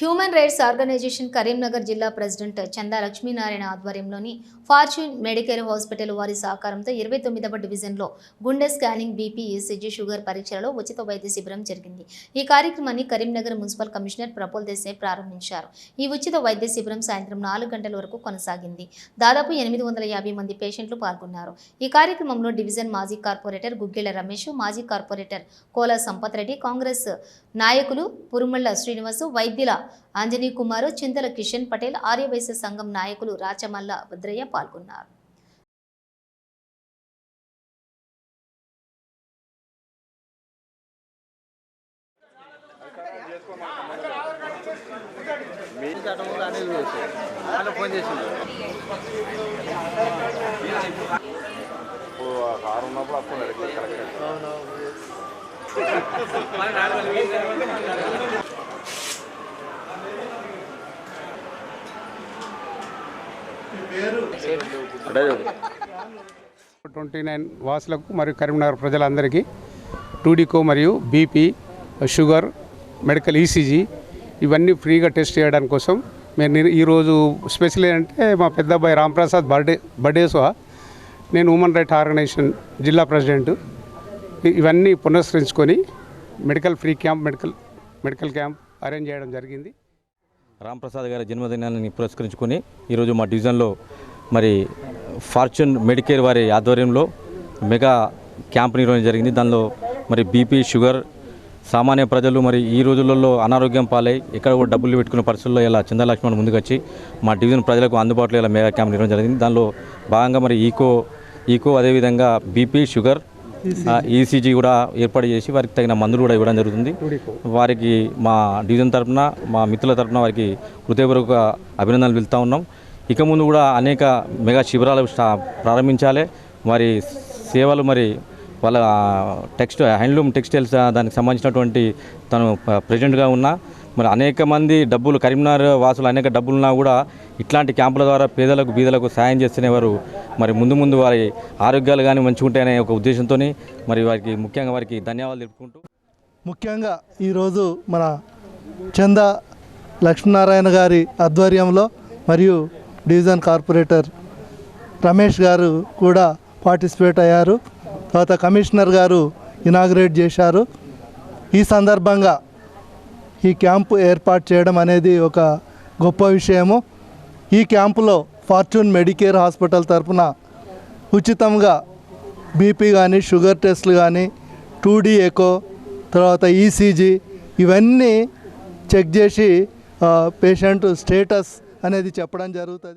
Human rights organisation Karimnagar జిల్లా president చందా లక్ష్మీనారాయణ ఆధ్వర్యంలోని ఫార్చ్యూన్ మెడికేర్ హాస్పిటల్ వారి సహకారంతో 29వ డివిజన్లో గుండె స్కానింగ్, బీపీ, ఈసీజీ, షుగర్ పరీక్షలలో ఉచిత వైద్య శిబిరం జరిగింది. ఈ కార్యక్రమాన్ని కరీంనగర్ మున్సిపల్ కమిషనర్ ప్రఫుల్ దేశాయ్ ప్రారంభించారు. ఈ ఉచిత వైద్య శిబిరం సాయంత్రం 4 గంటల వరకు కొనసాగింది. దాదాపు 850 మంది పేషెంట్లు పాల్గొన్నారు. ఈ కార్యక్రమంలో డివిజన్ మాజీ కార్పొరేటర్ గుగ్గిళ్ల రమేష్, మాజీ కార్పొరేటర్ కోలా సంపత్ రెడ్డి, కాంగ్రెస్ నాయకులు పురుమళ్ళ శ్రీనివాసు, వైద్యుల ఆంజనీ కుమార్, చింతల కిషన్ పటేల్, ఆర్యవైశ్య సంఘం నాయకులు రాచమల్ల భద్రయ్య పాల్గొన్నారు. వాసులకు మరియు కరీంనగర్ ప్రజలందరికీ టూడికో మరియు బీపీ, షుగర్, మెడికల్, ఈసీజీ ఇవన్నీ ఫ్రీగా టెస్ట్ చేయడం కోసం మేము ఈరోజు స్పెషల్ ఏంటంటే మా పెద్ద అబ్బాయి రాంప్రసాద్ బర్త్డే సహా నేను హ్యూమన్ రైట్స్ ఆర్గనైజేషన్ జిల్లా ప్రెసిడెంట్ ఇవన్నీ పునఃస్కరించుకొని free camp medical camp arrange చేయడం జరిగింది. రాంప్రసాద్ గారి జన్మదినాన్ని పురస్కరించుకొని ఈరోజు మా డివిజన్లో మరి ఫార్చ్యూన్ మెడికేర్ వారి ఆధ్వర్యంలో మెగా క్యాంప్ నిర్వహణ జరిగింది. దానిలో మరి బీపీ, షుగర్, సామాన్య ప్రజలు మరి ఈ రోజులలో అనారోగ్యం పాలై ఎక్కడ కూడా డబ్బులు పెట్టుకునే పరిస్థితుల్లో ఇలా చందా లక్ష్మణ్ ముందుకు వచ్చి మా డివిజన్ ప్రజలకు అందుబాటులో ఇలా మెగా క్యాంప్ నిర్వహణ జరిగింది. దానిలో భాగంగా మరి ఈకో అదేవిధంగా బీపీ, షుగర్, ఈసీజీ కూడా ఏర్పాటు చేసి వారికి తగిన మందులు కూడా ఇవ్వడం జరుగుతుంది. వారికి మా డివిజన్ తరఫున, మా మిత్రుల తరఫున వారికి హృదయపూర్వక అభినందనలు వెళ్తూ ఉన్నాం. ఇక ముందు కూడా అనేక మెగా శిబిరాలు ప్రారంభించాలి. వారి సేవలు మరి వాళ్ళ హ్యాండ్లూమ్ టెక్స్టైల్స్ దానికి సంబంధించినటువంటి తను ప్రెసిడెంట్గా ఉన్నా మరి అనేక మంది డబ్బులు కరీంనగర్ వాసులు అనేక డబ్బులున్నా కూడా ఇట్లాంటి క్యాంపుల ద్వారా పేదలకు బీదలకు సాయం చేస్తున్నవారు మరి ముందు వారి ఆరోగ్యాలు కానీ మంచిగా ఉంటాయనే ఒక ఉద్దేశంతో మరి వారికి ధన్యవాదాలు తెలుపుకుంటూ ముఖ్యంగా ఈరోజు మన చందా లక్ష్మీనారాయణ గారి ఆధ్వర్యంలో మరియు డివిజన్ కార్పొరేటర్ రమేష్ గారు కూడా పార్టిసిపేట్ అయ్యారు. తర్వాత కమిషనర్ గారు ఇనాగ్రేట్ చేశారు. ఈ సందర్భంగా ఈ క్యాంపు ఏర్పాటు చేయడం అనేది ఒక గొప్ప విషయము. ఈ క్యాంపులో ఫార్చ్యూన్ మెడికేర్ హాస్పిటల్ తరఫున ఉచితంగా బీపీ కానీ, షుగర్ టెస్టులు కానీ, 2D ఎకో, తర్వాత ఈసీజీ ఇవన్నీ చెక్ చేసి పేషెంట్ స్టేటస్ అనేది చెప్పడం జరుగుతుంది.